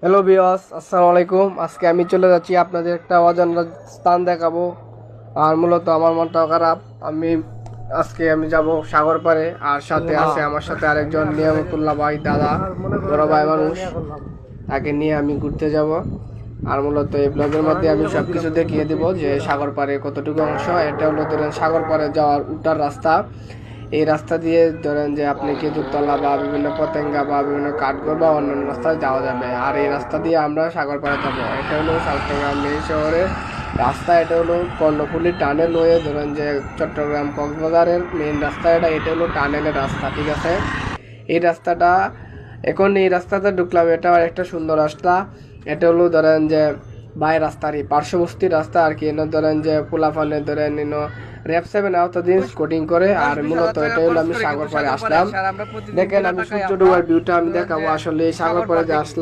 Hello viewers, আসসালামু আলাইকুম। আজকে আমি চলে যাচ্ছি আপনাদের একটা অজানা স্থান দেখাবো। আর মূলত আমার মনটাও খারাপ। আজকে আমি যাব সাগর পাড়ে, আর সাথে আছে আমার সাথে আরেকজন নিয়ামতুল্লাহ ভাই, দাদা, বড় ভাই মানুষ। তাকে নিয়ে আমি ঘুরতে যাব। আর মূলত এই ব্লগের মধ্যে আমি সবকিছু দেখিয়ে দেব যে সাগর পাড়ে কতটুকু অংশ। এটা হলো ধরেন সাগর পাড়ে যাওয়ার উঠার রাস্তা। এই রাস্তা দিয়ে ধরেন যে আপনি খেজুরতলা বা বিভিন্ন পতেঙ্গা বা বিভিন্ন কাঠগড় বা অন্যান্য রাস্তায় যাওয়া যাবে। আর এই রাস্তা দিয়ে আমরা সাগর পাড়ে যাবো। এটা হলো চট্টগ্রাম মেন শহরের রাস্তা। এটা হলো কর্ণফুলী টানেল হয়ে ধরেন যে চট্টগ্রাম কক্সবাজারের মেন রাস্তা। এটা হলো টানেলের রাস্তা, ঠিক আছে। এই রাস্তাটা এখন এই রাস্তাতে ঢুকলাম, এটা একটা সুন্দর রাস্তা। এটা হলো ধরেন যে বাই রাস্তারই পার্শ্ববর্তী রাস্তা আর কি। এনে ধরেন যে পোলাফানে ধরেন র্যাপ 7 এতদিন স্কোটিং করে। আর মূলত এটা হলো আমি সাগর পাড়ে আসলাম। দেখেন আমি সূর্য ডোবার ভিউটা আমি দেখাবো। আসলে এই সাগর পাড়ে যে আসলাম